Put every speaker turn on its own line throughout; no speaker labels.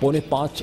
5.25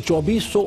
2400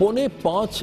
5.25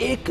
1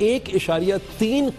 1.3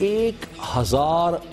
1000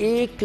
1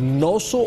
900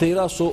1300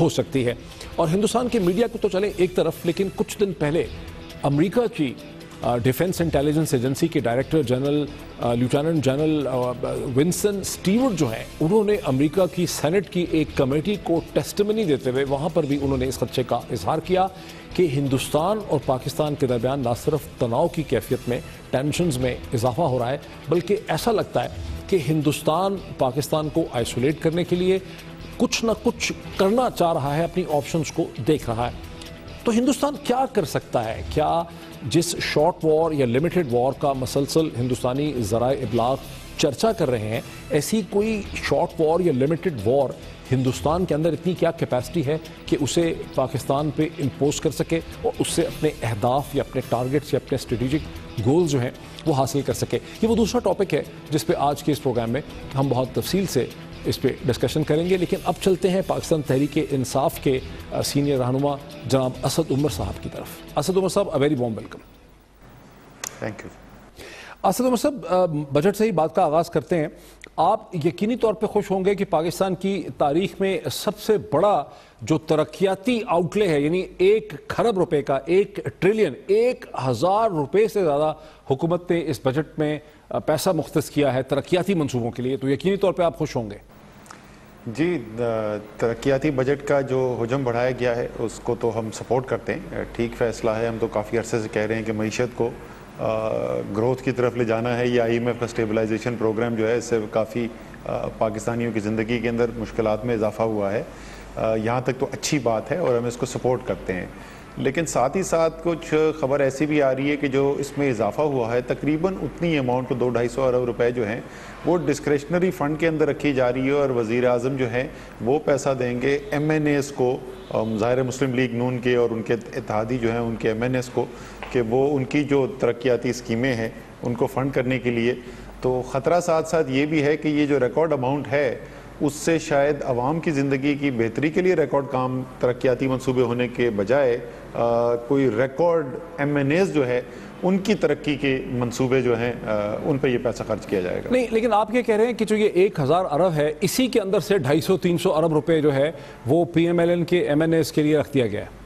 ہو سکتی ہے. اور ہندوستان کے میڈیا کو تو چلے ایک طرف، لیکن کچھ دن پہلے امریکہ کی ڈیفنس انٹیلیجنس ایجنسی کے director general lieutenant general Winston Stewart جو ہیں، انہوں نے امریکہ کی سینٹ کی ایک کمیٹی کو ٹیسٹیمنی دیتے ہوئے وہاں پر بھی انہوں نے اس خدشے کا اظہار کیا کہ ہندوستان اور پاکستان کے درمیان نہ صرف تناؤ کی کیفیت میں، ٹینشنز میں اضافہ ہو رہا ہے، بلکہ ایسا لگتا ہے کہ ہندوستان پاکستان کو آئسولیٹ کرنے کے لیے کچھ نہ کچھ کرنا چاہ رہا ہے، اپنی آپشنز کو دیکھ رہا ہے. تو ہندوستان کیا کر سکتا ہے؟ کیا جس شارٹ وار یا لمیٹڈ وار کا مسلسل ہندوستانی ذرائع ابلاغ چرچا کر رہے ہیں، ایسی کوئی شارٹ وار یا لمیٹڈ وار ہندوستان کے اندر اتنی کیا کیپیسٹی ہے کہ اسے پاکستان پہ امپوز کر سکے اور اس سے اپنے اہداف یا اپنے ٹارگٹس یا اپنے اسٹریٹجک گول جو ہیں وہ حاصل کر سکے؟ یہ وہ دوسرا ٹاپک ہے جس پہ آج کے اس پروگرام میں ہم بہت تفصیل سے اس پہ ڈسکشن کریں گے. لیکن اب چلتے ہیں پاکستان تحریک انصاف کے سینئر رہنما جناب اسد عمر صاحب کی طرف. اسد عمر صاحب، very warm welcome.
Thank you.
Asad Umar صاحب، بجٹ سے ہی بات کا آغاز کرتے ہیں. آپ یقینی طور پہ خوش ہوں گے کہ پاکستان کی تاریخ میں سب سے بڑا جو ترقیاتی آؤٹ لے ہے، یعنی 1 کھرب روپے کا، 1 ٹریلین، 1000 روپے سے زیادہ حکومت نے اس بجٹ میں پیسہ مختص کیا ہے ترقیاتی منصوبوں کے لیے، تو یقینی طور پہ آپ خوش ہوں گے.
جی، ترقیاتی بجٹ کا جو حجم بڑھایا گیا ہے اس کو تو ہم سپورٹ کرتے ہیں. ٹھیک فیصلہ ہے. ہم تو کافی عرصے سے کہہ رہے ہیں کہ معیشت کو گروتھ کی طرف لے جانا ہے. یہ IMF کا اسٹیبلائزیشن پروگرام جو ہے، اس سے کافی پاکستانیوں کی زندگی کے اندر مشکلات میں اضافہ ہوا ہے. یہاں تک تو اچھی بات ہے اور ہم اس کو سپورٹ کرتے ہیں. لیکن ساتھ ہی ساتھ کچھ خبر ایسی بھی آ رہی ہے کہ جو اس میں اضافہ ہوا ہے، تقریباً اتنی اماؤنٹ 200-250 ارب روپے جو ہیں وہ ڈسکریشنری فنڈ کے اندر رکھی جا رہی ہے، اور وزیر اعظم جو ہیں وہ پیسہ دیں گے MNAs کو، ظاہر مسلم لیگ نون کے اور ان کے اتحادی جو ہیں ان کے MNAs کو، کہ وہ ان کی جو ترقیاتی اسکیمیں ہیں ان کو فنڈ کرنے کے لیے. تو خطرہ ساتھ ساتھ یہ بھی ہے کہ یہ جو ریکارڈ اماؤنٹ ہے اس سے شاید عوام کی زندگی کی بہتری کے لیے ریکارڈ کام ترقیاتی منصوبے ہونے کے بجائے کوئی ریکارڈ MNAs جو ہے ان کی ترقی کے منصوبے جو ہیں ان پہ یہ پیسہ خرچ کیا جائے گا.
نہیں، لیکن آپ یہ کہہ رہے ہیں کہ جو یہ 1000 ارب ہے، اسی کے اندر سے 250-300 ارب روپے جو ہے وہ PMLN کے MNAs کے لیے رکھ دیا گیا ہے.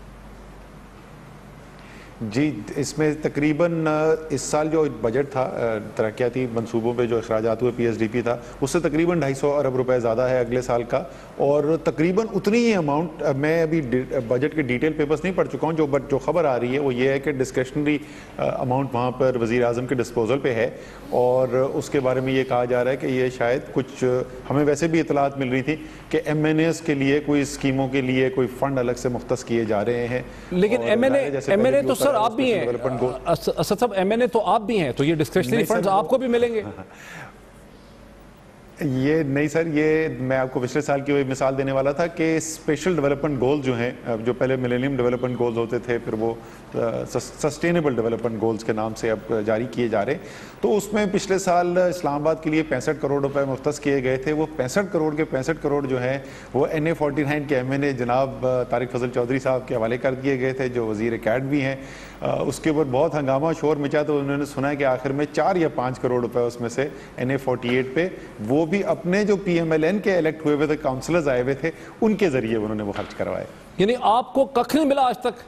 جی، اس میں تقریباً اس سال جو بجٹ تھا ترقیاتی منصوبوں پہ جو اخراجات ہوئے PSDP تھا، اس سے تقریباً 250 ارب روپے زیادہ ہے اگلے سال کا. اور تقریباً اتنی ہی اماؤنٹ، میں ابھی بجٹ کے ڈیٹیل پیپرز نہیں پڑھ چکا ہوں، جو خبر آ رہی ہے وہ یہ ہے کہ ڈسکریشنری اماؤنٹ وہاں پر وزیر اعظم کے ڈسپوزل پہ ہے. اور اس کے بارے میں یہ کہا جا رہا ہے کہ یہ شاید کچھ، ہمیں ویسے بھی اطلاعات مل رہی تھی کہ MNAs کے لیے کوئی اسکیموں کے لیے کوئی فنڈ الگ سے مختص کیے جا رہے ہیں.
لیکن MNA تو سر آپ بھی ہیں اسد صاحب، MNA تو آپ بھی ہیں، تو یہ ڈسکریشنری فنڈز آپ کو بھی ملیں گے.
یہ نہیں سر، یہ میں آپ کو پچھلے سال کی وہی مثال دینے والا تھا کہ اسپیشل ڈیولپمنٹ گول جو ہیں، جو پہلے ملینیم ڈیولپمنٹ گولز ہوتے تھے، پھر وہ سسٹینیبل ڈیولپمنٹ گولز کے نام سے اب جاری کیے جا رہے ہیں. تو اس میں پچھلے سال اسلام آباد کے لیے 65 کروڑ روپے مختص کیے گئے تھے. وہ 65 کروڑ کے 65 کروڑ جو ہیں وہ NA49 کے MNA جناب طارق فضل چودھری صاحب کے حوالے کر دیے گئے تھے، جو وزیر کیڈ بھی ہیں. اس کے اوپر بہت ہنگامہ شور مچا، تو انہوں نے سنا ہے کہ آخر میں 4 یا 5 کروڑ روپے اس میں سے NA48 پہ، وہ بھی اپنے جو PMLN کے الیکٹ ہوئے تھے کاؤنسلرز آئے ہوئے تھے ان کے ذریعے انہوں نے وہ خرچ کروائے.
یعنی آپ کو ککھ نہیں ملا آج تک؟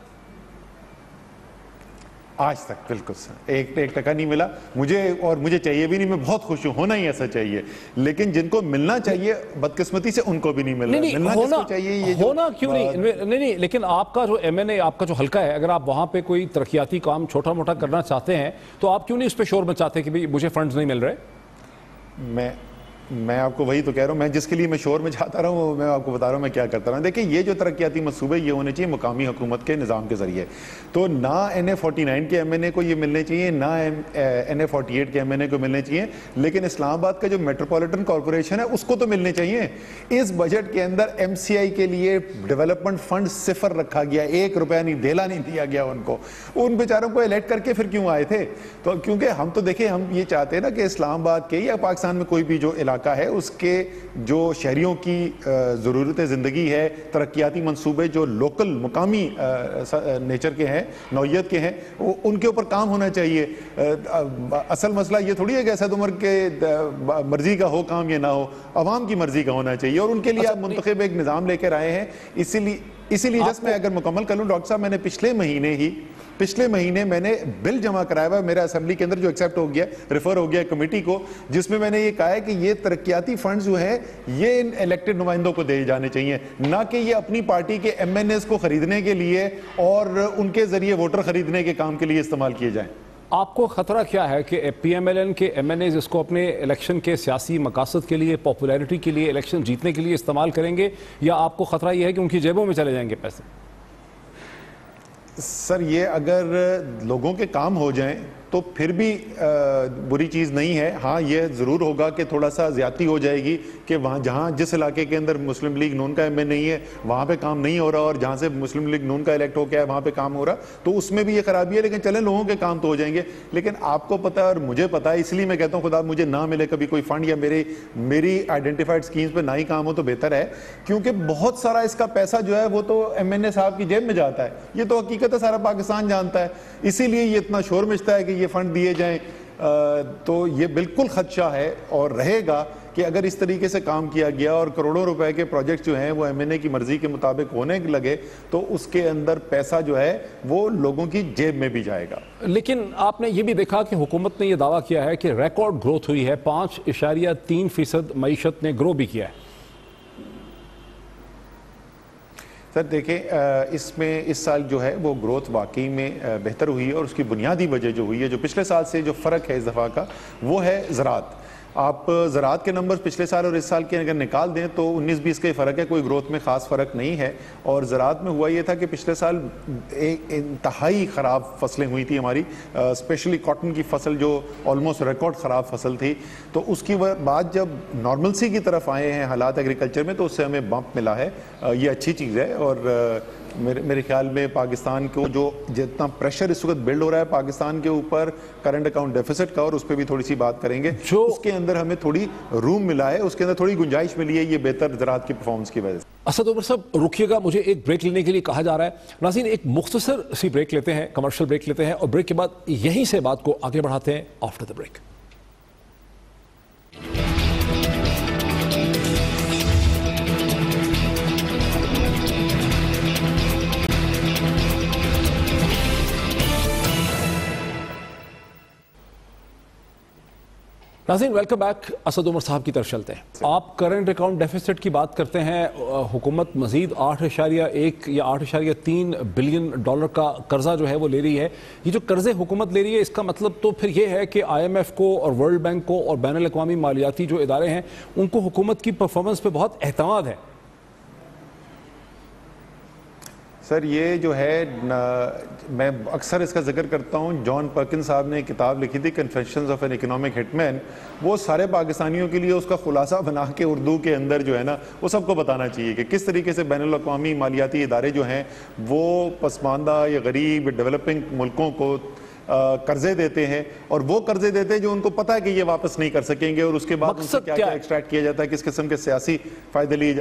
آج تک بالکل سر ایک ٹکا نہیں ملا مجھے، اور مجھے چاہیے بھی نہیں. میں بہت خوش ہوں، ہونا ہی ایسا چاہیے. لیکن جن کو ملنا چاہیے بدقسمتی سے ان کو بھی نہیں مل رہا. ملنا جس کو چاہیے یہ
ہونا کیوں نہیں. لیکن آپ کا جو MNA، آپ کا جو حلقہ ہے، اگر آپ وہاں پہ کوئی ترقیاتی کام چھوٹا موٹا کرنا چاہتے ہیں تو آپ کیوں نہیں اس پہ شور مچاتے کہ بھئی مجھے فنڈز نہیں مل رہے؟
میں آپ کو وہی تو کہہ رہا ہوں، میں جس کے لیے میں شور میں چاہتا رہا ہوں، میں آپ کو بتا رہا ہوں میں کیا کرتا رہا ہوں. دیکھیں، یہ جو ترقیاتی منصوبے یہ ہونے چاہیے مقامی حکومت کے نظام کے ذریعے. تو نہ NA49 کے MNA کو یہ ملنے چاہیے، نہ NA48 کے MNA کو ملنے چاہیے، لیکن اسلام آباد کا جو میٹروپولیٹن کارپوریشن ہے اس کو تو ملنے چاہیے. اس بجٹ کے اندر MCI کے لیے ڈیولپمنٹ فنڈ 0 رکھا گیا، 1 روپیہ نہیں، دھیلا نہیں دیا گیا ان کو. ان بیچاروں کو الیکٹ کر کے پھر کیوں آئے تھے؟ تو کیونکہ ہم تو دیکھیں، ہم یہ چاہتے ہیں نا کہ اسلام آباد کے یا پاکستان میں کوئی بھی جو علاقہ علاقہ ہے اس کے جو شہریوں کی ضرورت زندگی ہے, ترقیاتی منصوبے جو لوکل مقامی نیچر کے ہیں, نوعیت کے ہیں, ان کے اوپر کام ہونا چاہیے. اصل مسئلہ یہ تھوڑی ہے کہ اسد عمر کے مرضی کا ہو کام یا نہ ہو, عوام کی مرضی کا ہونا چاہیے, اور ان کے لیے آپ منتخب ایک نظام لے کر آئے ہیں. اسی لیے جس میں اگر مکمل کر لوں ڈاکٹر صاحب, میں نے پچھلے مہینے میں نے بل جمع کرایا ہوا میرا اسمبلی کے اندر, جو ایکسیپٹ ہو گیا, ریفر ہو گیا کمیٹی کو, جس میں نے یہ کہا ہے کہ یہ ترقیاتی فنڈز جو ہیں یہ ان الیکٹڈ نمائندوں کو دے جانے چاہیے, نہ کہ یہ اپنی پارٹی کے ایم این ایز کو خریدنے کے لیے اور ان کے ذریعے ووٹر خریدنے کے کام کے لیے استعمال کیے جائیں.
آپ کو خطرہ کیا ہے کہ پی ایم ایل این کے ایم این ایز اس کو اپنے الیکشن کے سیاسی مقاصد کے لیے, پاپولیرٹی کے لیے, الیکشن جیتنے کے لیے استعمال کریں گے, یا آپ کو خطرہ یہ ہے کہ ان کی جیبوں میں چلے جائیں گے پیسے؟
سر یہ اگر لوگوں کے کام ہو جائیں تو پھر بھی بری چیز نہیں ہے. ہاں یہ ضرور ہوگا کہ تھوڑا سا زیادتی ہو جائے گی کہ وہاں جہاں جس علاقے کے اندر مسلم لیگ نون کا ایم این نہیں ہے وہاں پہ کام نہیں ہو رہا, اور جہاں سے مسلم لیگ نون کا الیکٹ ہو گیا ہے وہاں پہ کام ہو رہا, تو اس میں بھی یہ خرابی ہے. لیکن چلیں لوگوں کے کام تو ہو جائیں گے. لیکن آپ کو پتہ ہے اور مجھے پتہ ہے, اس لیے میں کہتا ہوں خدا مجھے نہ ملے کبھی کوئی فنڈ یا میری آئیڈینٹیفائڈ اسکیمز پہ نہ ہی کام ہو تو بہتر ہے, کیونکہ بہت سارا اس کا پیسہ جو ہے وہ تو ایم این اے صاحب کی جیب میں جاتا ہے. یہ تو حقیقت ہے, سارا پاکستان جانتا ہے, اسی لیے یہ اتنا شور مچتا ہے کہ یہ فنڈ دیے جائیں. تو یہ بالکل خدشہ ہے اور رہے گا کہ اگر اس طریقے سے کام کیا گیا اور کروڑوں روپے کے پروجیکٹ جو ہیں وہ ایم این اے کی مرضی کے مطابق ہونے لگے تو اس کے اندر پیسہ جو ہے وہ لوگوں کی جیب میں بھی جائے گا.
لیکن آپ نے یہ بھی دیکھا کہ حکومت نے یہ دعویٰ کیا ہے کہ ریکارڈ گروتھ ہوئی ہے, 5.3% معیشت نے گرو بھی کیا ہے.
سر دیکھیں اس سال جو ہے وہ گروتھ واقعی میں بہتر ہوئی ہے, اور اس کی بنیادی وجہ جو ہوئی ہے, جو پچھلے سال سے جو فرق ہے اس دفعہ کا, وہ ہے زراعت. آپ زراعت کے نمبر پچھلے سال اور اس سال کے اگر نکال دیں تو 19-20 کا ہی فرق ہے, کوئی گروتھ میں خاص فرق نہیں ہے. اور زراعت میں ہوا یہ تھا کہ پچھلے سال انتہائی خراب فصلیں ہوئی تھی ہماری, اسپیشلی کاٹن کی فصل جو آلموسٹ ریکارڈ خراب فصل تھی. تو اس کی بعد جب نارملسی کی طرف آئے ہیں حالات ایگریکلچر میں تو اس سے ہمیں بمپ ملا ہے, یہ اچھی چیز ہے. اور میرے خیال میں پاکستان کو جو جتنا پریشر اس وقت بلڈ ہو رہا ہے پاکستان کے اوپر کرنٹ اکاؤنٹ ڈیفیسٹ کا, اور اس پہ بھی تھوڑی سی بات کریں گے, اس کے اندر ہمیں تھوڑی روم ملا ہے, اس کے اندر تھوڑی گنجائش ملی ہے یہ بہتر زراعت کی پرفارمنس کی وجہ سے.
اسد عمر صاحب رکیے گا, مجھے ایک بریک لینے کے لیے کہا جا رہا ہے. ناظرین ایک مختصر سی بریک لیتے ہیں, کمرشل بریک لیتے ہیں, اور بریک کے بعد یہیں سے بات کو آگے بڑھاتے ہیں آفٹر دا بریک. ناظرین ویلکم بیک. اسد عمر صاحب کی طرف چلتے ہیں. آپ کرنٹ اکاؤنٹ ڈیفیسٹ کی بات کرتے ہیں, حکومت مزید 8.1 یا 8.3 بلین ڈالر کا قرضہ جو ہے وہ لے رہی ہے. یہ جو قرضے حکومت لے رہی ہے اس کا مطلب تو پھر یہ ہے کہ آئی ایم ایف کو اور ورلڈ بینک کو اور بین الاقوامی مالیاتی جو ادارے ہیں ان کو حکومت کی پرفارمنس پہ بہت اعتماد ہے.
سر یہ جو ہے میں اکثر اس کا ذکر کرتا ہوں, جان پرکن صاحب نے کتاب لکھی تھی کنفیشنز آف این اکنامک ہٹ مین, وہ سارے پاکستانیوں کے لیے اس کا خلاصہ بنا کے اردو کے اندر جو ہے نا وہ سب کو بتانا چاہیے کہ کس طریقے سے بین الاقوامی مالیاتی ادارے جو ہیں وہ پسماندہ یا غریب ڈیولپنگ ملکوں کو قرضے دیتے ہیں, اور وہ قرضے دیتے ہیں جو ان کو پتہ ہے کہ یہ واپس نہیں کر سکیں گے, اور اس کے بعد ان سے کیا ایکسٹریکٹ کیا جاتا ہے, کس قسم کے سیاسی فائدے لیے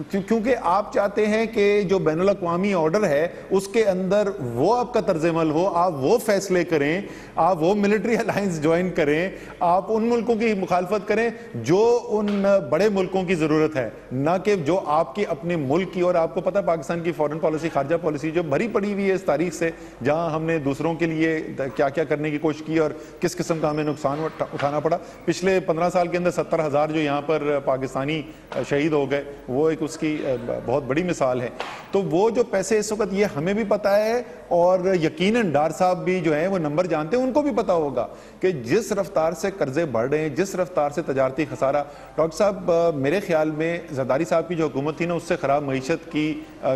کیونکہ آپ چاہتے ہیں کہ جو بین الاقوامی آرڈر ہے اس کے اندر وہ آپ کا طرز عمل ہو, آپ وہ فیصلے کریں, آپ وہ ملٹری الائنس جوائن کریں, آپ ان ملکوں کی مخالفت کریں جو ان بڑے ملکوں کی ضرورت ہے, نہ کہ جو آپ کی اپنے ملک کی. اور آپ کو پتہ ہے پاکستان کی فورن پالیسی, خارجہ پالیسی جو بھری پڑی ہوئی ہے اس تاریخ سے, جہاں ہم نے دوسروں کے لیے کیا کیا کرنے کی کوشش کی اور کس قسم کا ہمیں نقصان اٹھانا پڑا. پچھلے 15 سال کے اندر 70,000 جو یہاں پر پاکستانی شہید ہو گئے, وہ ایک اس کی بہت بڑی مثال ہے. تو وہ جو پیسے اس وقت یہ ہمیں بھی پتہ ہے, اور یقیناً ڈار صاحب بھی جو ہیں وہ نمبر جانتے ہیں, ان کو بھی پتہ ہوگا کہ جس رفتار سے قرضے بڑھ رہے ہیں, جس رفتار سے تجارتی خسارہ. ڈاکٹر صاحب میرے خیال میں زرداری صاحب کی جو حکومت تھی نا, اس سے خراب معیشت کی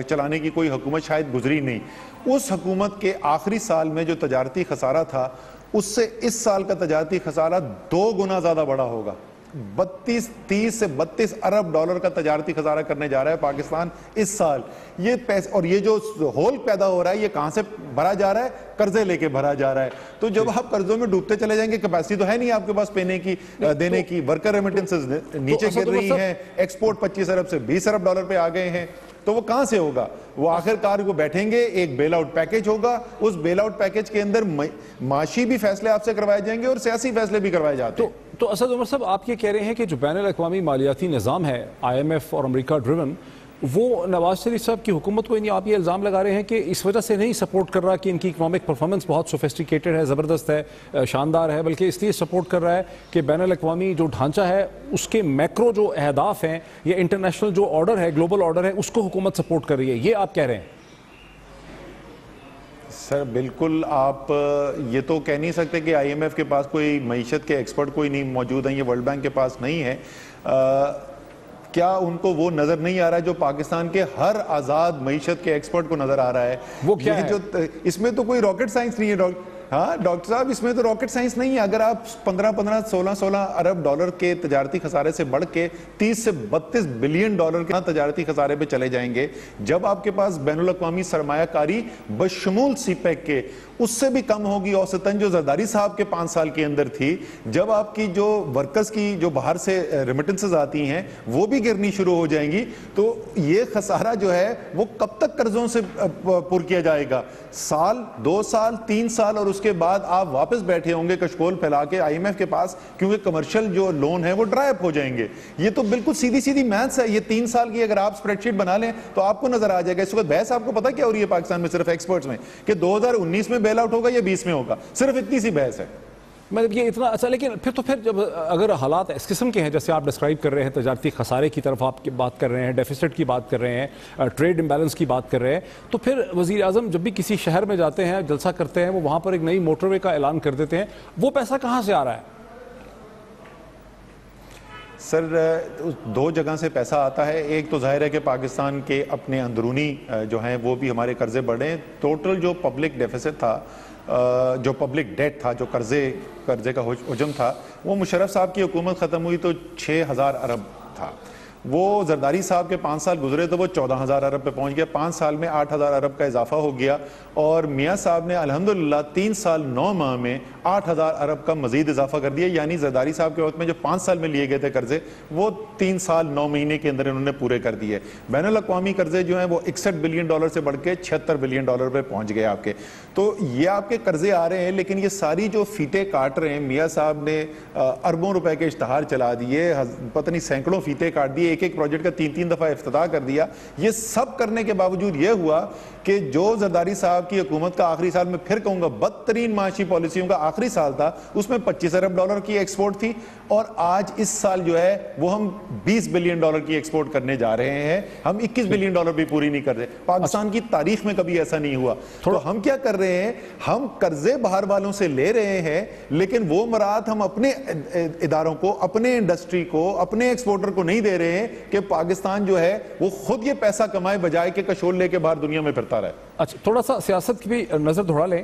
چلانے کی کوئی حکومت شاید گزری نہیں. اس حکومت کے آخری سال میں جو تجارتی خسارہ تھا اس سے اس سال کا تجارتی خسارہ 2 گنا زیادہ بڑا ہوگا, 30 سے 32 ارب ڈالر کا تجارتی خسارہ کرنے جا رہا ہے پاکستان اس سال. یہ پیسے اور یہ جو ہول پیدا ہو رہا ہے یہ کہاں سے بھرا جا رہا ہے؟ قرضے لے کے بھرا جا رہا ہے. تو جب آپ قرضوں میں ڈوبتے چلے جائیں گے, کیپیسٹی تو ہے نہیں آپ کے پاس دینے کی, ورکر ریمیٹنسز نیچے گر رہی ہیں, ایکسپورٹ 25 ارب سے 20 ارب ڈالر پہ آ گئے ہیں, تو وہ کہاں سے ہوگا؟ وہ آخر کار وہ بیٹھیں گے, ایک بیل آؤٹ پیکیج ہوگا, اس بیل آؤٹ پیکیج کے اندر معاشی بھی فیصلے آپ سے کروائے جائیں گے اور سیاسی فیصلے بھی کروائے جاتے ہیں.
تو اسد عمر صاحب, آپ یہ کہہ رہے ہیں کہ جو بین الاقوامی مالیاتی نظام ہے IMF اور امریکہ ڈریون, وہ نواز شریف صاحب کی حکومت کو آپ یہ الزام لگا رہے ہیں کہ اس وجہ سے نہیں سپورٹ کر رہا کہ ان کی اکنامک پرفارمنس بہت سوفسٹیکیٹڈ ہے, زبردست ہے, شاندار ہے, بلکہ اس لیے سپورٹ کر رہا ہے کہ بین الاقوامی جو ڈھانچہ ہے اس کے میکرو جو اہداف ہیں یا انٹرنیشنل جو آرڈر ہے, گلوبل آرڈر ہے, اس کو حکومت سپورٹ کر رہی ہے, یہ آپ کہہ رہے ہیں؟
سر بالکل, آپ یہ تو کہہ نہیں سکتے کہ IMF کے پاس کوئی معیشت کے ایکسپرٹ کوئی نہیں موجود ہیں, یہ ورلڈ بینک کے پاس نہیں ہے. کیا ان کو وہ نظر نہیں آ رہا ہے جو پاکستان کے ہر آزاد معیشت کے ایکسپرٹ کو نظر آ رہا ہے؟
وہ کیا ہے؟
اس میں تو کوئی راکٹ سائنس نہیں ہے. ہاں ڈاکٹر صاحب, اس میں تو راکٹ سائنس نہیں ہے. اگر آپ 16 ارب ڈالر کے تجارتی خسارے سے بڑھ کے 30 سے 32 بلین ڈالر کے تجارتی خسارے پہ چلے جائیں گے, جب آپ کے پاس بین الاقوامی سرمایہ کاری بشمول سی پیک کے اس سے بھی کم ہوگی اوسطاً جو زرداری صاحب کے 5 سال کے اندر تھی, جب آپ کی جو ورکرز کی جو باہر سے ریمیٹنسز آتی ہیں وہ بھی گرنی شروع ہو جائیں گی, تو یہ خسارہ جو ہے وہ کب تک قرضوں سے پر کیا جائے گا؟ سال, 2 سال, 3 سال, اور اس کے بعد آپ واپس بیٹھے ہوں گے کشکول پھیلا کے IMF کے پاس, کیونکہ کمرشل جو لون ہے وہ ڈرائی اپ ہو جائیں گے. یہ تو بالکل سیدھی میتھس ہے. یہ 3 سال کی اگر آپ سپریڈ شیٹ بنا لیں تو آپ کو نظر آ جائے گا. اس وقت بحث آپ کو پتا کیا ہو رہی ہے پاکستان میں صرف ایکسپرٹس میں, کہ 2019 میں بیل آؤٹ ہوگا یا 20 میں ہوگا, صرف اتنی سی بحث ہے.
مطلب یہ اتنا اچھا, لیکن پھر جب اگر حالات اس قسم کے ہیں جیسے آپ ڈسکرائب کر رہے ہیں, تجارتی خسارے کی طرف آپ کی بات کر رہے ہیں, ڈیفیسٹ کی بات کر رہے ہیں, ٹریڈ امبیلنس کی بات کر رہے ہیں, تو پھر وزیر اعظم جب بھی کسی شہر میں جاتے ہیں, جلسہ کرتے ہیں, وہ وہاں پر ایک نئی موٹر وے کا اعلان کر دیتے ہیں, وہ پیسہ کہاں سے آ رہا ہے؟
سر 2 جگہ سے پیسہ آتا ہے. ایک تو ظاہر ہے کہ پاکستان کے اپنے اندرونی جو ہیں وہ بھی ہمارے قرضے بڑھے ہیں. ٹوٹل جو پبلک ڈیفیسٹ تھا, جو پبلک ڈیٹ تھا, جو قرضے کا حجم تھا, وہ مشرف صاحب کی حکومت ختم ہوئی تو 6000 ارب تھا. وہ زرداری صاحب کے 5 سال گزرے تو وہ 14000 ارب پہ پہنچ گیا. 5 سال میں 8000 ارب کا اضافہ ہو گیا, اور میاں صاحب نے الحمدللہ 3 سال 9 ماہ میں 8000 ارب کا مزید اضافہ کر دیا. یعنی زرداری صاحب کے وقت میں جو 5 سال میں لیے گئے تھے قرضے, وہ 3 سال 9 مہینے کے اندر انہوں نے پورے کر دیے. بین الاقوامی قرضے جو ہیں وہ 61 بلین ڈالر سے بڑھ کے 76 بلین ڈالر پہ پہنچ گئے آپ کے. تو یہ آپ کے قرضے آ رہے ہیں, لیکن یہ ساری جو فیتے کاٹ رہے ہیں, میاں صاحب نے اربوں روپے کے اشتہار چلا دیے, پتہ نہیں سینکڑوں فیتے کاٹ دیے, ایک پروجیکٹ کا 3 دفعہ افتتاح کر دیا. یہ سب کرنے کے باوجود یہ ہوا کہ جو زرداری صاحب کی حکومت کا آخری سال, میں پھر کہوں گا بدترین معاشی پالیسیوں کا آخری سال تھا, اس میں 25 ارب ڈالر کی ایکسپورٹ تھی, اور آج اس سال جو ہے وہ ہم 20 بلین ڈالر کی ایکسپورٹ کرنے جا رہے ہیں. ہم 21 بلین ڈالر بھی پوری نہیں کر رہے. پاکستان کی تاریخ میں کبھی ایسا نہیں ہوا. تو ہم کیا کر رہے ہیں, ہم قرضے باہر والوں سے لے رہے ہیں, لیکن وہ مراد ہم اپنے اداروں کو, اپنے انڈسٹری کو, اپنے ایکسپورٹر کو نہیں دے رہے ہیں کہ پاکستان جو ہے وہ خود یہ پیسہ کمائے, بجائے کہ کشول لے کے باہر دنیا میں پھرتا رہے.
اچھا, تھوڑا سا سیاست کی بھی نظر دوڑا لیں.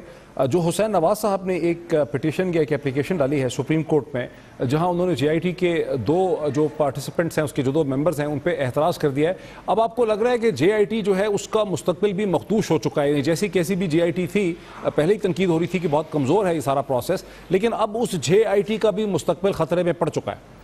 جو حسین نواز صاحب نے ایک پٹیشن یا ایک اپلیکیشن ڈالی ہے سپریم کورٹ میں, جہاں انہوں نے JIT کے 2 جو پارٹیسپنٹس ہیں, اس کے جو 2 ممبرز ہیں, ان پہ اعتراض کر دیا ہے. اب آپ کو لگ رہا ہے کہ JIT جو ہے اس کا مستقبل بھی مخدوش ہو چکا ہے, جیسی کیسی بھی JIT تھی, پہلے ہی تنقید ہو رہی تھی کہ بہت کمزور ہے یہ سارا پروسیس, لیکن اب اس JIT کا بھی مستقبل خطرے میں پڑ چکا ہے.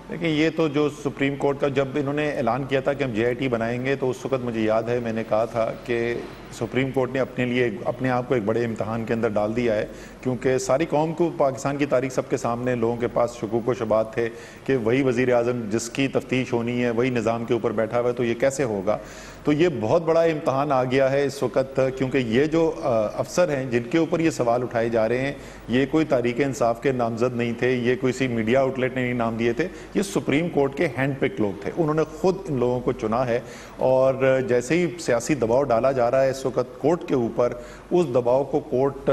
دیکھیں, یہ تو جو سپریم کورٹ کا جب انہوں نے اعلان کیا تھا کہ ہم JIT بنائیں گے, تو اس وقت مجھے یاد ہے میں نے کہا تھا کہ سپریم کورٹ نے اپنے آپ کو ایک بڑے امتحان کے اندر ڈال دیا ہے, کیونکہ ساری قوم کو, پاکستان کی تاریخ سب کے سامنے, لوگوں کے پاس شکوک و شبہات تھے کہ وہی وزیر اعظم جس کی تفتیش ہونی ہے وہی نظام کے اوپر بیٹھا ہوا ہے, تو یہ کیسے ہوگا. تو یہ بہت بڑا امتحان آ گیا ہے اس وقت, کیونکہ یہ جو افسر ہیں جن کے اوپر یہ سوال اٹھائے جا رہے ہیں, یہ کوئی تحریک انصاف کے نامزد نہیں تھے, یہ کوئی سی میڈیا آؤٹ لیٹ نے نہیں نام دیے تھے, یہ سپریم کورٹ کے ہینڈ پک لوگ تھے. انہوں نے خود ان لوگوں کو چنا ہے, اور جیسے ہی سیاسی دباؤ ڈالا جا رہا ہے اس وقت کورٹ کے اوپر, اس دباؤ کو کورٹ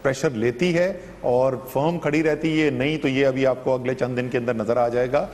پریشر لیتی ہے اور فرم کھڑی رہتی ہے. نہیں تو یہ ابھی آپ کو اگلے چند دن کے اندر نظر آ جائے گا.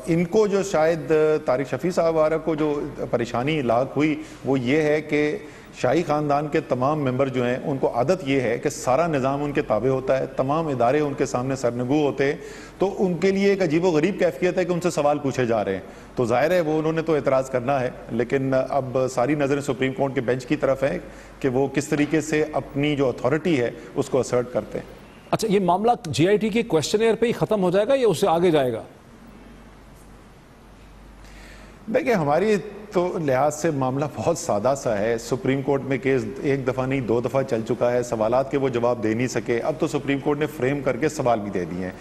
ان کو جو شاید طارق شفیع صاحب وغیرہ کو جو پریشانی لاحق ہوئی وہ یہ ہے کہ شاہی خاندان کے تمام ممبر جو ہیں ان کو عادت یہ ہے کہ سارا نظام ان کے تابع ہوتا ہے, تمام ادارے ان کے سامنے سرنگو ہوتے ہیں, تو ان کے لیے ایک عجیب و غریب کیفیت ہے کہ ان سے سوال پوچھے جا رہے ہیں. تو ظاہر ہے وہ انہوں نے تو اعتراض کرنا ہے, لیکن اب ساری نظریں سپریم کورٹ کے بینچ کی طرف ہیں کہ وہ کس طریقے سے اپنی جو اتھارٹی ہے اس کو اسرٹ کرتے ہیں.
اچھا, یہ معاملہ جی آئی ٹی کے کویسچنیئر پہ ہی ختم ہو جائے گا یا اس سے آگے جائے گا؟
دیکھیں, ہماری تو لحاظ سے معاملہ بہت سادہ سا ہے. سپریم کورٹ میں کیس ایک دفعہ نہیں 2 دفعہ چل چکا ہے, سوالات کے وہ جواب دے نہیں سکے. اب تو سپریم کورٹ نے فریم کر کے سوال بھی دے دیے ہیں.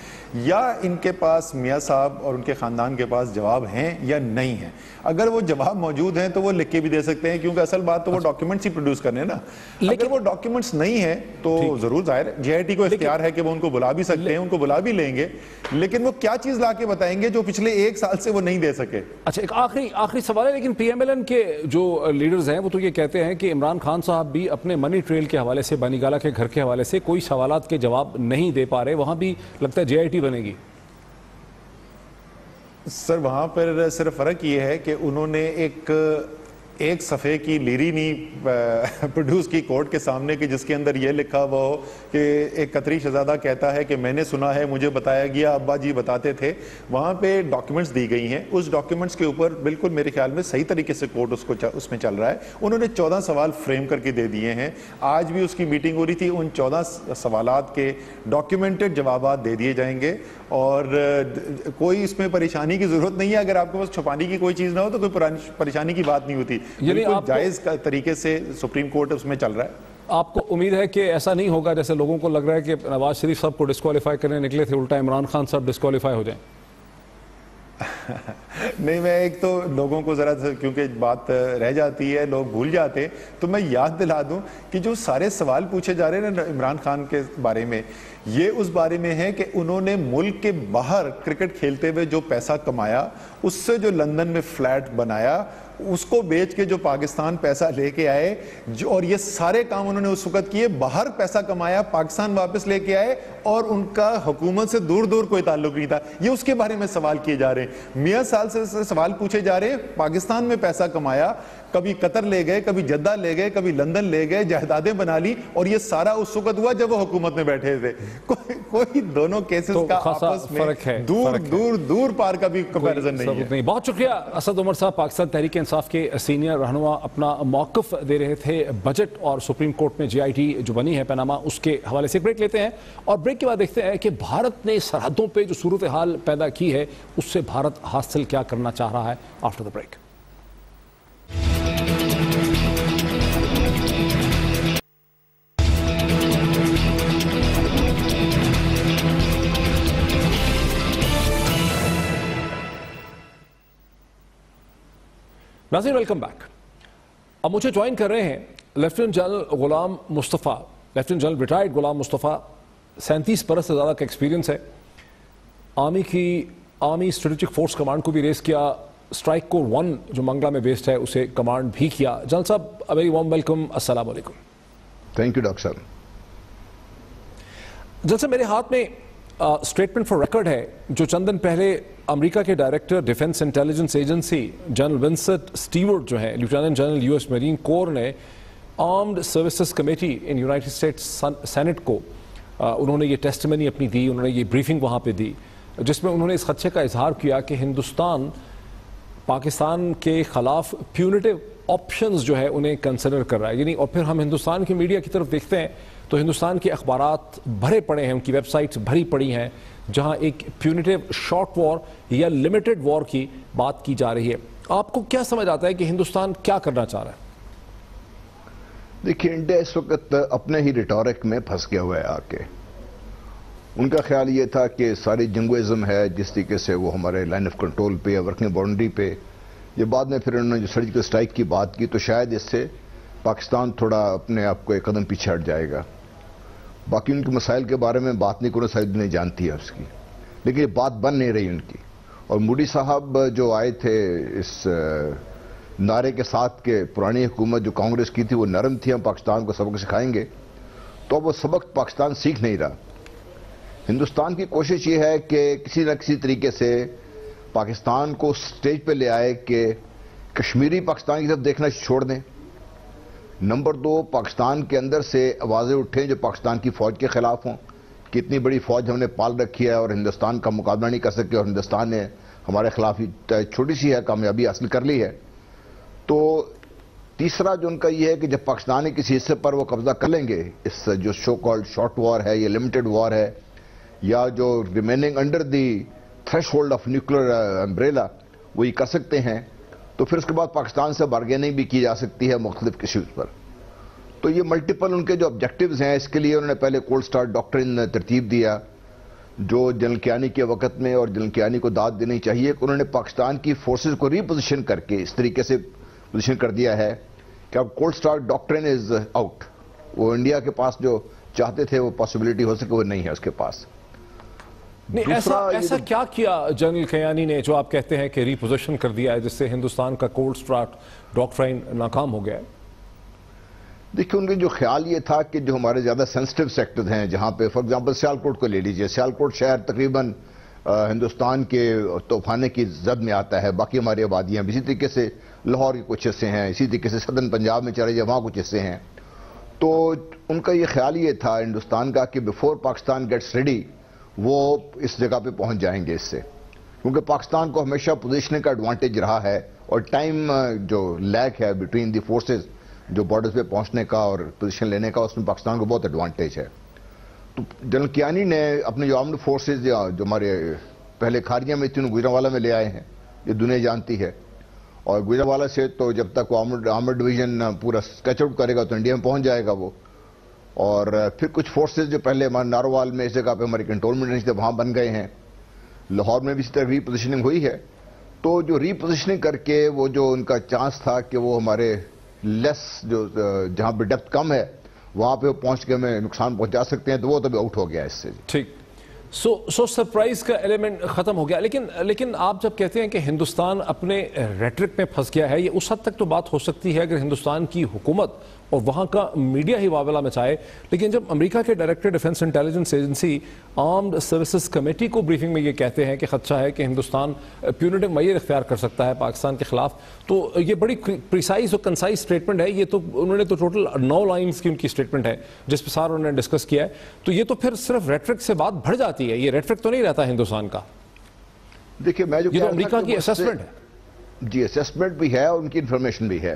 یا ان کے پاس میاں صاحب اور ان کے خاندان کے پاس جواب ہیں یا نہیں ہیں. اگر وہ جواب موجود ہیں تو وہ لکھ کے بھی دے سکتے ہیں, کیونکہ اصل بات تو وہ ڈاکیومنٹس ہی پروڈیوس کرنے نا. اگر وہ ڈاکیومنٹس نہیں ہیں تو ضرور ظاہر جی آئی ٹی کو اختیار ہے کہ وہ ان کو بلا بھی سکتے ہیں, ان کو بلا بھی لیں گے, لیکن وہ کیا چیز لا کے بتائیں گے جو پچھلے 1 سال سے وہ نہیں دے سکے.
اچھا, ایک آخری سوال ہے, لیکن پی ایم ایل این کے جو لیڈرز ہیں وہ تو یہ کہتے ہیں کہ عمران خان صاحب بھی اپنے منی ٹریل کے حوالے سے, بانی گالا کے گھر کے حوالے سے کوئی سوالات کے جواب نہیں دے پا رہے. وہاں بھی لگتا ہے جے آئی ٹی بنے گی.
سر وہاں پر صرف فرق یہ ہے کہ انہوں نے ایک صفحے کی لیری نہیں پروڈیوس کی کورٹ کے سامنے کہ جس کے اندر یہ لکھا ہوا ہو کہ ایک قطری شہزادہ کہتا ہے کہ میں نے سنا ہے, مجھے بتایا گیا, ابا جی بتاتے تھے. وہاں پہ ڈاکیومنٹس دی گئی ہیں, اس ڈاکیومنٹس کے اوپر بالکل میرے خیال میں صحیح طریقے سے کورٹ اس میں چل رہا ہے. انہوں نے 14 سوال فریم کر کے دے دیے ہیں. آج بھی اس کی میٹنگ ہو رہی تھی, ان 14 سوالات کے ڈاکیومنٹڈ جوابات دے دیے جائیں گے, اور کوئی اس میں پریشانی کی ضرورت نہیں ہے. اگر آپ کے پاس چھپانے کی کوئی چیز نہ ہو تو کوئی پریشانی کی بات نہیں ہوتی. بالکل جائز طریقے سے سپریم کورٹ اس میں چل رہا ہے.
آپ کو امید ہے کہ ایسا نہیں ہوگا جیسے لوگوں کو لگ رہا ہے کہ نواز شریف صاحب کو ڈسکوالیفائی کرنے نکلے تھے, الٹا عمران خان صاحب ڈسکوالیفائی ہو جائیں؟
نہیں, میں ایک تو لوگوں کو ذرا کیونکہ بات رہ جاتی ہے, لوگ بھول جاتے, تو میں یاد دلا دوں کہ جو سارے سوال پوچھے جا رہے ہیں عمران خان کے بارے میں, یہ اس بارے میں ہے کہ انہوں نے ملک کے باہر کرکٹ کھیلتے ہوئے جو پیسہ کمایا, اس سے جو لندن میں فلیٹ بنایا, اس کو بیچ کے جو پاکستان پیسہ لے کے آئے, اور یہ سارے کام انہوں نے اس وقت کیے, باہر پیسہ کمایا, پاکستان واپس لے کے آئے, اور ان کا حکومت سے دور دور کوئی تعلق نہیں تھا. یہ اس کے بارے میں سوال کیے جا رہے ہیں. میاں سال سے سوال پوچھے جا رہے ہیں, پاکستان میں پیسہ کمایا, کبھی قطر لے گئے, کبھی جدہ لے گئے, کبھی لندن لے گئے, جائیدادیں بنا لی, اور یہ سارا اس وقت ہوا جب وہ حکومت میں بیٹھے تھے. کوئی دونوں کیسز کا آپس میں دور پار کا بھی کمپیریزن نہیں ہے.
بہت شکریہ اسد عمر صاحب. پاکستان تحریک انصاف کے سینئر رہنما اپنا موقف دے رہے تھے بجٹ اور سپریم کورٹ میں جی آئی ٹی جو بنی ہے پیناما, اس کے حوالے سے. بریک لیتے ہیں اور بریک کے بعد دیکھتے ہیں کہ بھارت نے سرحدوں پہ جو صورتحال پیدا کی ہے اس سے بھارت حاصل کیا کرنا چاہ رہا ہے. After the break. ناظرین ویلکم بیک. اب مجھے جوائن کر رہے ہیں lieutenant general Ghulam Mustafa, lieutenant general retired Ghulam Mustafa. 37 برس سے زیادہ کا ایکسپیرینس ہے. آرمی اسٹریٹجک فورس کمانڈ کو بھی ریز کیا, اسٹرائک کور 1 جو منگلا میں بیسڈ ہے اسے کمانڈ بھی کیا. جنرل صاحب ویری وارم ویلکم, السلام علیکم.
تھینک یو ڈاکٹر صاحب.
جنرل صاحب میرے ہاتھ میں اسٹیٹمنٹ فار ریکارڈ ہے جو چند دن پہلے امریکہ کے director defence intelligence agency general Vincent Stewart جو ہے lieutenant general U S marine corps نے armed services committee in United States Senate کو انہوں نے یہ ٹیسٹمنی اپنی دی, انہوں نے یہ بریفنگ وہاں پہ دی, جس میں انہوں نے اس خدشے کا اظہار کیا کہ ہندوستان پاکستان کے خلاف پیونیٹیو آپشنز جو ہے انہیں کنسیڈر کر رہا ہے. یعنی اور پھر ہم ہندوستان کی میڈیا کی طرف دیکھتے ہیں تو ہندوستان کے اخبارات بھرے پڑے ہیں, ان کی ویب سائٹس بھری پڑی ہیں جہاں ایک پیونیٹیو شارٹ وار یا لمیٹڈ وار کی بات کی جا رہی ہے. آپ کو کیا سمجھ آتا ہے کہ ہندوستان کیا کرنا چاہ رہا ہے؟
دیکھیے, انڈیا اس وقت اپنے ہی ریٹورک میں پھنس گیا ہوا ہے. آ کے ان کا خیال یہ تھا کہ ساری جنگوازم ہے جس طریقے سے وہ ہمارے لائن آف کنٹرول پہ یا ورکنگ باؤنڈری پہ, یہ بعد میں پھر انہوں نے جو سرجیکل اسٹرائک کی بات کی تو شاید اس سے پاکستان تھوڑا اپنے آپ کو ایک قدم پیچھے ہٹ جائے گا. باقی ان کے مسائل کے بارے میں بات نہیں کرنا, ساری دنیا جانتی ہے اس کی, لیکن یہ بات بن نہیں رہی ان کی. اور مودی صاحب جو آئے تھے اس نعرے کے ساتھ کہ پرانی حکومت جو کانگریس کی تھی وہ نرم تھی, ہم پاکستان کو سبق سکھائیں گے, تو اب وہ سبق پاکستان سیکھ نہیں رہا. ہندوستان کی کوشش یہ ہے کہ کسی نہ کسی طریقے سے پاکستان کو سٹیج پہ لے آئے کہ کشمیری پاکستان کی طرف دیکھنا چھوڑ دیں, نمبر 2 پاکستان کے اندر سے آوازیں اٹھیں جو پاکستان کی فوج کے خلاف ہوں کہ اتنی بڑی فوج ہم نے پال رکھی ہے اور ہندوستان کا مقابلہ نہیں کر سکے اور ہندوستان نے ہمارے خلاف چھوٹی سی ہے کامیابی حاصل کر لی ہے. تو تیسرا جو ان کا یہ ہے کہ جب پاکستان کسی حصے پر وہ قبضہ کر لیں گے, اس جو شو کالڈ شارٹ وار ہے یا لمیٹڈ وار ہے یا جو remaining under the threshold of nuclear umbrella, وہ یہ کر سکتے ہیں, تو پھر اس کے بعد پاکستان سے بارگیننگ بھی کی جا سکتی ہے مختلف ایشوز پر. تو یہ ملٹیپل ان کے جو آبجیکٹیوز ہیں, اس کے لیے انہوں نے پہلے کولڈ سٹارٹ ڈاکٹرن ترتیب دیا جو جنرل کیانی کے وقت میں, اور جنرل کیانی کو داد دینی چاہیے کہ انہوں نے پاکستان کی فورسز کو ری پوزیشن کر کے اس طریقے سے پوزیشن کر دیا ہے کہ اب کولڈ سٹارٹ ڈاکٹرن از آؤٹ. وہ انڈیا کے پاس جو چاہتے تھے وہ پاسبلٹی ہو سکے وہ نہیں ہے اس کے پاس.
نہیں, ایسا کیا کیا جنرل کیانی نے جو آپ کہتے ہیں کہ ری پوزیشن کر دیا ہے جس سے ہندوستان کا کولڈ سٹارٹ ڈاکٹرائن ناکام ہو گیا ہے؟
دیکھیں ان کے جو خیال یہ تھا کہ جو ہمارے زیادہ سینسٹیو سیکٹرز ہیں جہاں پہ فار ایگزامپل سیالکوٹ کو لے لیجئے, سیالکوٹ شہر تقریباً ہندوستان کے توفانے کی زد میں آتا ہے, باقی ہماری آبادیاں بھی اسی طریقے سے لاہور کے کچھ حصے ہیں, اسی طریقے سے صدرن پنجاب میں چلے جائے وہاں کچھ حصے ہیں. تو ان کا یہ خیال یہ تھا ہندوستان کا کہ بیفور پاکستان گیٹس ریڈی وہ اس جگہ پہ پہنچ جائیں گے اس سے, کیونکہ پاکستان کو ہمیشہ پوزیشننگ کا ایڈوانٹیج رہا ہے اور ٹائم جو لیگ ہے بٹوین دی فورسز جو بارڈرز پہ پہنچنے کا اور پوزیشن لینے کا, اس میں پاکستان کو بہت ایڈوانٹیج ہے. تو جنرل کیانی نے اپنے جو آرمڈ فورسز جو ہمارے پہلے کھاریاں میں تھی گجرانوالہ میں لے آئے ہیں, یہ دنیا جانتی ہے, اور گجرانوالہ سے تو جب تک وہ آرمڈ ڈویژن پورا اسکیچ آؤٹ کرے گا تو انڈیا میں پہنچ جائے گا وہ. اور پھر کچھ فورسز جو پہلے ہمارے ناروال میں اس جگہ پہ ہماری کنٹرولمنٹ نہیں تھے وہاں بن گئے ہیں, لاہور میں بھی اسی طرح ری پوزیشننگ ہوئی ہے. تو جو ری پوزیشننگ کر کے وہ جو ان کا چانس تھا کہ وہ ہمارے لیس جو جہاں پہ ڈیپتھ کم ہے وہاں پہ وہ پہنچ کے ہمیں نقصان پہنچا سکتے ہیں, تو وہ تو بھی آؤٹ ہو گیا اس سے.
ٹھیک, سو سرپرائز کا ایلیمنٹ ختم ہو گیا. لیکن آپ جب کہتے ہیں کہ ہندوستان اپنے ریٹرک میں پھنس گیا ہے, یہ اس حد تک تو بات ہو سکتی ہے اگر ہندوستان کی حکومت اور وہاں کا میڈیا ہی واویلا مچائے, لیکن جب امریکہ کے director defence intelligence agency armed services committee کو بریفنگ میں یہ کہتے ہیں کہ خدشہ ہے کہ ہندوستان پیونیٹو میئر اختیار کر سکتا ہے پاکستان کے خلاف, تو یہ بڑی پریسائز اور کنسائز سٹیٹمنٹ ہے. یہ تو انہوں نے تو ٹوٹل 9 لائنز کی ان کی سٹیٹمنٹ ہے جس پہ سارا انہوں نے ڈسکس کیا ہے. تو یہ تو پھر صرف ریٹرک سے بات بڑھ جاتی ہے, یہ ریٹرک تو نہیں رہتا ہندوستان کا.
دیکھیے میں جو
یہ تو امریکہ کی اسیسمنٹ ہے.
جی اسیسمنٹ بھی ہے اور ان کی انفارمیشن بھی ہے.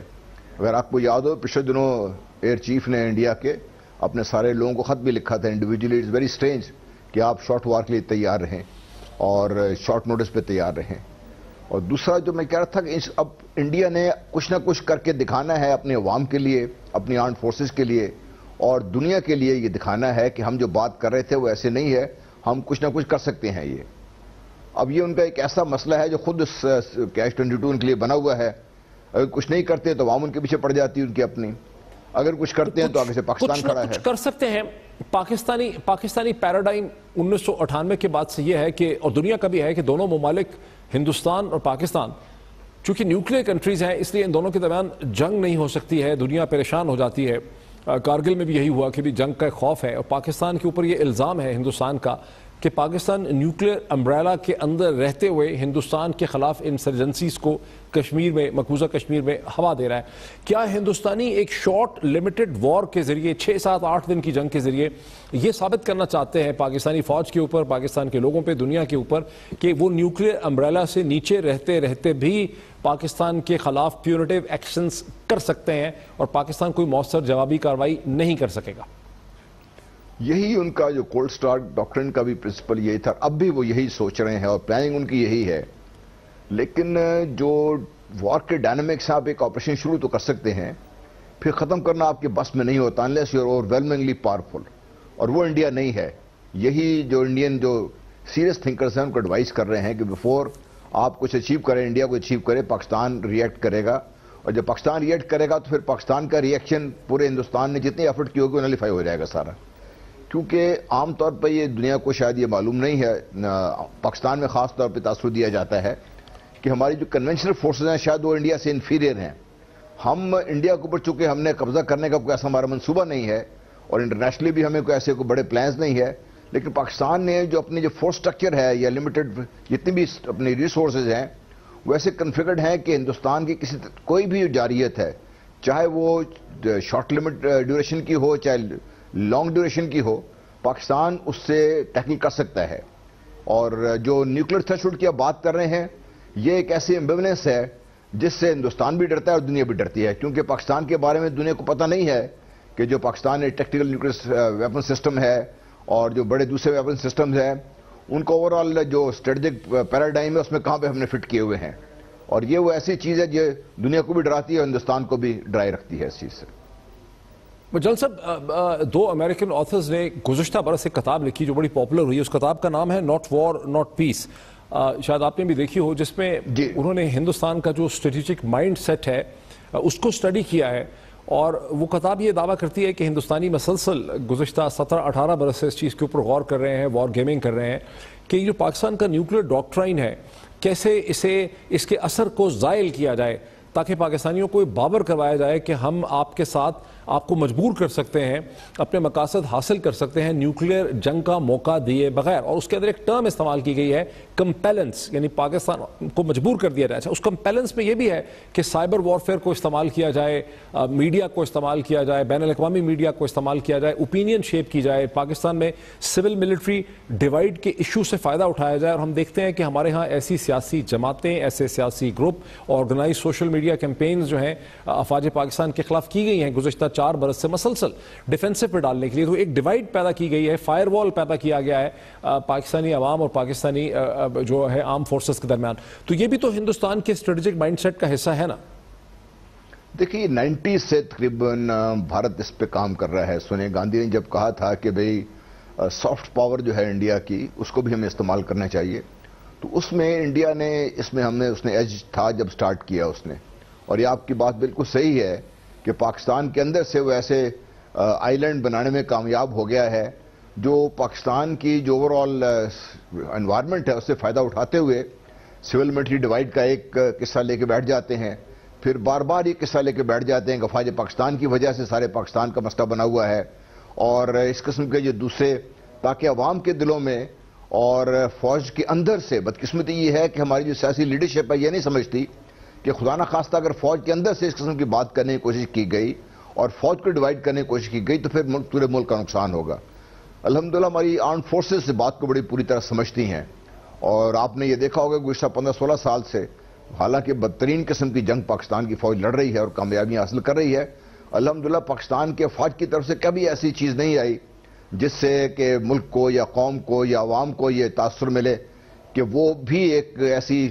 اگر آپ کو یاد ہو پچھلے دنوں ایئر چیف نے انڈیا کے اپنے سارے لوگوں کو خط بھی لکھا تھا انڈیویجولی, اٹس ویری اسٹرینج کہ آپ شارٹ وار کے لیے تیار رہیں اور شارٹ نوٹس پہ تیار رہیں. اور دوسرا جو میں کہہ رہا تھا کہ اب انڈیا نے کچھ نہ کچھ کر کے دکھانا ہے اپنے عوام کے لیے, اپنی آرمڈ فورسز کے لیے اور دنیا کے لیے یہ دکھانا ہے کہ ہم جو بات کر رہے تھے وہ ایسے نہیں ہے, ہم کچھ نہ کچھ کر سکتے ہیں. یہ اب یہ ان کا ایک ایسا مسئلہ ہے جو خود اس کیچ 22 ان کے لیے بنا ہوا ہے. اگر کچھ نہیں کرتے تو عوام ان کے پیچھے پڑ جاتی ہے ان کی اپنی, اگر کچھ کرتے ہیں تو آگے سے پاکستان کھڑا ہے.
کچھ کر سکتے ہیں. پاکستانی پیراڈائم 1998 کے بعد سے یہ ہے کہ, اور دنیا کا بھی ہے, کہ دونوں ممالک ہندوستان اور پاکستان چونکہ نیوکلیئر کنٹریز ہیں اس لیے ان دونوں کے درمیان جنگ نہیں ہو سکتی ہے, دنیا پریشان ہو جاتی ہے. کارگل میں بھی یہی ہوا کہ بھی جنگ کا خوف ہے, اور پاکستان کے اوپر یہ الزام ہے ہندوستان کا کہ پاکستان نیوکلیئر امبریلا کے اندر رہتے ہوئے ہندوستان کے خلاف انسرجنسیز کو کشمیر میں, مقبوضہ کشمیر میں ہوا دے رہا ہے. کیا ہندوستانی ایک شارٹ لمیٹڈ وار کے ذریعے 6, 7, 8 دن کی جنگ کے ذریعے یہ ثابت کرنا چاہتے ہیں پاکستانی فوج کے اوپر, پاکستان کے لوگوں پہ, دنیا کے اوپر, کہ وہ نیوکلیئر امبریلا سے نیچے رہتے رہتے بھی پاکستان کے خلاف پیونیٹیو ایکشنز کر سکتے ہیں اور پاکستان کوئی مؤثر جوابی کارروائی نہیں کر سکے گا؟
یہی ان کا جو کولڈ سٹارٹ ڈاکٹرن کا بھی پرنسپل یہی تھا, اب بھی وہ یہی سوچ رہے ہیں اور پلاننگ ان کی یہی ہے. لیکن جو وار کے ڈائنامکس آپ ایک آپریشن شروع تو کر سکتے ہیں, پھر ختم کرنا آپ کے بس میں نہیں ہوتا unless you're overwhelmingly powerful, اور وہ انڈیا نہیں ہے. یہی جو انڈین جو سیریس تھنکرز ہیں ان کو ایڈوائز کر رہے ہیں کہ بیفور آپ کچھ اچیو کریں, انڈیا کو اچیو کرے, پاکستان ریئیکٹ کرے گا, اور جب پاکستان ریئیکٹ کرے گا تو پھر پاکستان کا ریئیکشن پورے ہندوستان نے جتنی ایفرٹ کی ہوگی وہ نلیفائی ہو جائے گا سارا. کیونکہ عام طور پہ یہ دنیا کو شاید یہ معلوم نہیں ہے, پاکستان میں خاص طور پہ تاثر دیا جاتا ہے کہ ہماری جو کنونشنل فورسز ہیں شاید وہ انڈیا سے انفیریئر ہیں. ہم انڈیا کے اوپر چونکہ ہم نے قبضہ کرنے کا کوئی ایسا ہمارا منصوبہ نہیں ہے اور انٹرنیشنلی بھی ہمیں کوئی ایسے کوئی بڑے پلانز نہیں ہے, لیکن پاکستان نے جو اپنی جو فورس سٹرکچر ہے یا لمیٹڈ جتنی بھی اپنی ریسورسز ہیں وہ ایسے کنفیگرڈ ہیں کہ ہندوستان کی کوئی بھی جارحیت ہے, چاہے وہ شارٹ لمٹ ڈیوریشن کی ہو چاہے لانگ ڈیوریشن کی ہو، پاکستان اس سے ٹیکل کر سکتا ہے. اور جو نیوکلیر تھریشولڈ کی آپ بات کر رہے ہیں، یہ ایک ایسی ایمبیولنس ہے جس سے ہندوستان بھی ڈرتا ہے اور دنیا بھی ڈرتی ہے، کیونکہ پاکستان کے بارے میں دنیا کو پتہ نہیں ہے کہ جو پاکستان میں ٹیکٹیکل نیوکلیر ویپن سسٹم ہے اور جو بڑے دوسرے ویپن سسٹمز ہیں، ان کو اوورآل جو اسٹریٹجک پیراڈائم ہے اس میں کہاں پہ ہم نے فٹ کیے ہوئے ہیں. اور یہ وہ ایسی چیز ہے جو دنیا کو بھی ڈراتی ہے اور ہندوستان کو بھی ڈرائے رکھتی ہے اس چیز سے.
جلال صاحب، 2 امریکن آتھرز نے گزشتہ برس ایک کتاب لکھی جو بڑی پاپولر ہوئی. اس کتاب کا نام ہے ناٹ وار ناٹ پیس. شاید آپ نے بھی دیکھی ہو، جس میں انہوں نے ہندوستان کا جو اسٹریٹجک مائنڈ سیٹ ہے اس کو اسٹڈی کیا ہے. اور وہ کتاب یہ دعویٰ کرتی ہے کہ ہندوستانی مسلسل گزشتہ 17-18 برس سے اس چیز کے اوپر غور کر رہے ہیں، وار گیمنگ کر رہے ہیں کہ یہ جو پاکستان کا نیوکلیر ڈاکٹرائن ہے، کیسے اس کے اثر کو زائل کیا جائے تاکہ پاکستانیوں کو باور کروایا جائے کہ ہم آپ کے ساتھ آپ کو مجبور کر سکتے ہیں، اپنے مقاصد حاصل کر سکتے ہیں نیوکلیر جنگ کا موقع دیے بغیر. اور اس کے اندر ایک ٹرم استعمال کی گئی ہے کمپیلنس، یعنی پاکستان کو مجبور کر دیا جائے. اس کمپیلنس میں یہ بھی ہے کہ سائبر وارفیئر کو استعمال کیا جائے، میڈیا کو استعمال کیا جائے، بین الاقوامی میڈیا کو استعمال کیا جائے، اوپینین شیپ کی جائے، پاکستان میں سول ملٹری ڈیوائیڈ کے ایشو سے فائدہ اٹھایا جائے. اور ہم دیکھتے ہیں کہ ہمارے ہاں ایسی سیاسی جماعتیں، ایسے سیاسی گروپ، آرگنائز سوشل میڈیا کیمپینز جو ہیں افواج پاکستان کے خلاف کی گئی ہیں گزشتہ 4 برس سے مسلسل ڈیفینسو پہ ڈالنے کے لیے. تو ایک ڈیوائیڈ پیدا کی گئی ہے، فائر وال پیدا کیا گیا ہے پاکستانی عوام اور پاکستانی جو ہے آرم فورسز کے درمیان. تو یہ بھی تو ہندوستان کے اسٹریٹجک مائنڈ سیٹ کا حصہ ہے نا؟
دیکھیے 90 سے تقریباً بھارت اس پہ کام کر رہا ہے. سونیا گاندھی نے جب کہا تھا کہ بھئی سافٹ پاور جو ہے انڈیا کی اس کو بھی ہمیں استعمال کرنا چاہیے، تو اس میں انڈیا نے اس نے ایج تھا جب سٹارٹ کیا اس نے. اور یہ آپ کی بات بالکل صحیح ہے کہ پاکستان کے اندر سے وہ ایسے آئی لینڈ بنانے میں کامیاب ہو گیا ہے جو پاکستان کی جو اوورآل انوائرمنٹ ہے اس سے فائدہ اٹھاتے ہوئے سول ملٹری ڈیوائیڈ کا ایک قصہ لے کے بیٹھ جاتے ہیں، پھر بار بار یہ قصہ لے کے بیٹھ جاتے ہیں کہ افواج پاکستان کی وجہ سے سارے پاکستان کا مسئلہ بنا ہوا ہے. اور اس قسم کے جو دوسرے، تاکہ عوام کے دلوں میں اور فوج کے اندر سے بدقسمتی یہ ہے کہ ہماری جو سیاسی لیڈرشپ ہے یہ نہیں سمجھتی کہ خدا نہ خواستہ اگر فوج کے اندر سے اس قسم کی بات کرنے کی کوشش کی گئی اور فوج کو ڈیوائیڈ کرنے کی کوشش کی گئی تو پھر پورے ملک کا نقصان ہوگا. الحمدللہ ہماری آرم فورسز سے بات کو بڑی پوری طرح سمجھتی ہیں. اور آپ نے یہ دیکھا ہوگا گزشتہ 15-16 سال سے حالانکہ بدترین قسم کی جنگ پاکستان کی فوج لڑ رہی ہے اور کامیابیاں حاصل کر رہی ہے، الحمدللہ پاکستان کے فوج کی طرف سے کبھی ایسی چیز نہیں آئی جس سے کہ ملک کو یا قوم کو یا عوام کو یہ تاثر ملے کہ وہ بھی ایک ایسی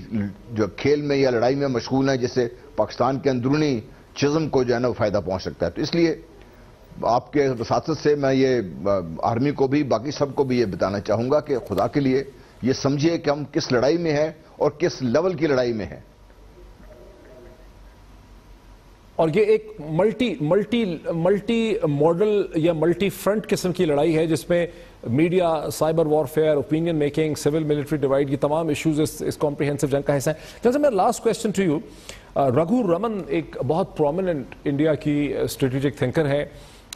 جو کھیل میں یا لڑائی میں مشغول ہیں جس سے پاکستان کے اندرونی چزم کو جو ہے نا وہ فائدہ پہنچ سکتا ہے. تو اس لیے آپ کے وساطت سے میں یہ آرمی کو بھی باقی سب کو بھی یہ بتانا چاہوں گا کہ خدا کے لیے یہ سمجھیے کہ ہم کس لڑائی میں ہیں اور کس لیول کی لڑائی میں ہیں.
اور یہ ایک ملٹی ماڈل یا ملٹی فرنٹ قسم کی لڑائی ہے جس میں media, cyber warfare, opinion making, civil military divide, یہ تمام ایشوز اس کمپریہنسو جنگ کا حصہ ہیں. جیسے میرا last question to you, Raghu Raman ایک بہت پرومیننٹ انڈیا کی اسٹریٹجک تھنکر ہے،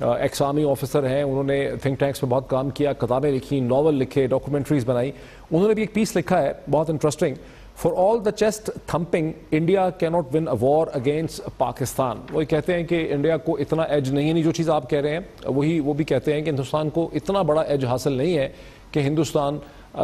ایکس آرمی آفیسر ہیں، انہوں نے تھنک ٹینکس پہ بہت کام کیا، کتابیں لکھی، ناول لکھے، ڈاکومنٹریز بنائی. انہوں نے بھی ایک پیس لکھا ہے بہت interesting, for all the chest thumping India can't win a war against Pakistan. وہ کہتے ہیں کہ انڈیا کو اتنا ایج نہیں جو چیز آپ کہہ رہے ہیں وہ بھی کہتے ہیں کہ ہندوستان کو اتنا بڑا ایج حاصل نہیں ہے کہ ہندوستان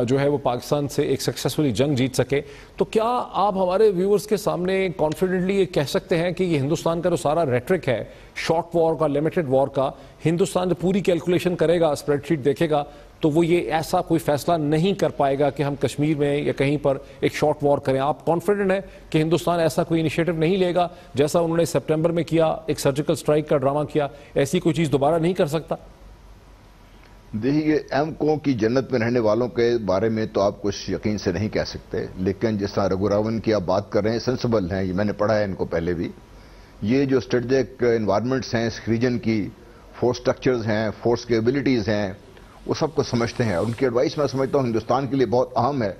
جو ہے وہ پاکستان سے ایک سکسیسفلی جنگ جیت سکے. تو کیا آپ ہمارے ویورز کے سامنے کانفیڈنٹلی یہ کہہ سکتے ہیں کہ یہ ہندوستان کا جو سارا ریٹرک ہے شارٹ وار کا، لمیٹڈ وار کا، ہندوستان جو پوری کیلکولیشن کرے گا، اسپریڈ شیٹ دیکھے گا تو وہ یہ ایسا کوئی فیصلہ نہیں کر پائے گا کہ ہم کشمیر میں یا کہیں پر ایک شارٹ وار کریں؟ آپ کانفیڈنٹ ہیں کہ ہندوستان ایسا کوئی انیشیٹو نہیں لے گا جیسا انہوں نے سپٹمبر میں کیا، ایک سرجیکل سٹرائک کا ڈرامہ کیا، ایسی کوئی چیز دوبارہ نہیں کر سکتا؟
دیکھیے ایم کو کی جنت میں رہنے والوں کے بارے میں تو آپ کچھ یقین سے نہیں کہہ سکتے، لیکن جس طرح رگھو راون کی آپ بات کر رہے ہیں سینسیبل ہیں، یہ میں نے پڑھا ہے ان کو پہلے بھی. یہ جو اسٹریٹجک انوائرمنٹس ہیں اس ریجن کی، فورس سٹرکچرز ہیں، فورس کی ایبلٹیز ہیں، وہ سب کو سمجھتے ہیں. اور ان کی ایڈوائس میں سمجھتا ہوں ہندوستان کے لیے بہت اہم ہے،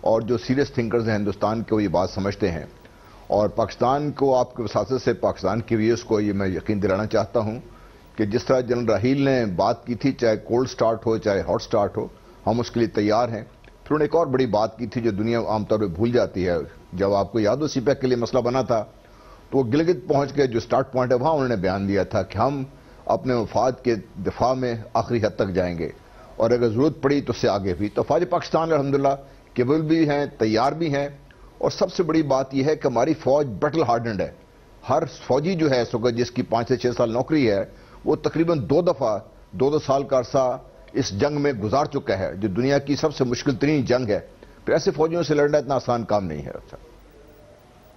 اور جو سیریس تھنکرز ہیں ہندوستان کے وہ یہ بات سمجھتے ہیں. اور پاکستان کو آپ کے وساطت سے پاکستان کے ویئرز کو یہ میں یقین دلانا چاہتا ہوں کہ جس طرح جنرل راحیل نے بات کی تھی، چاہے کولڈ سٹارٹ ہو چاہے ہاٹ سٹارٹ ہو، ہم اس کے لیے تیار ہیں. پھر انہوں نے ایک اور بڑی بات کی تھی جو دنیا عام طور پہ بھول جاتی ہے. جب آپ کو یاد ہو سی پیک کے لیے مسئلہ بنا تھا تو وہ گلگت پہنچ کے جو سٹارٹ پوائنٹ ہے وہاں انہوں نے بیان دیا تھا کہ ہم اپنے مفاد کے دفاع میں آخری حد تک جائیں گے اور اگر ضرورت پڑی تو اس سے آگے بھی. تو فوج پاکستان الحمدللہ کیبل بھی ہیں, تیار بھی ہیں, اور سب سے بڑی بات یہ ہے کہ ہماری فوج بیٹل ہارڈنڈ ہے. ہر فوجی جو ہے اس وقت جس کی 5 سے 6 سال نوکری ہے وہ تقریباً 2 دفعہ 2 سال کا عرصہ اس جنگ میں گزار چکا ہے جو دنیا کی سب سے مشکل ترین جنگ ہے. پھر ایسے فوجیوں سے لڑنا اتنا آسان کام نہیں ہے.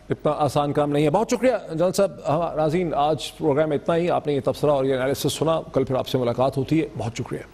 اتنا آسان کام نہیں ہے. بہت شکریہ جنرل صاحب. ناظرین آج پروگرام میں اتنا ہی. آپ نے یہ تبصرہ اور یہ انالیسس سنا. کل پھر آپ سے ملاقات ہوتی ہے. بہت شکریہ.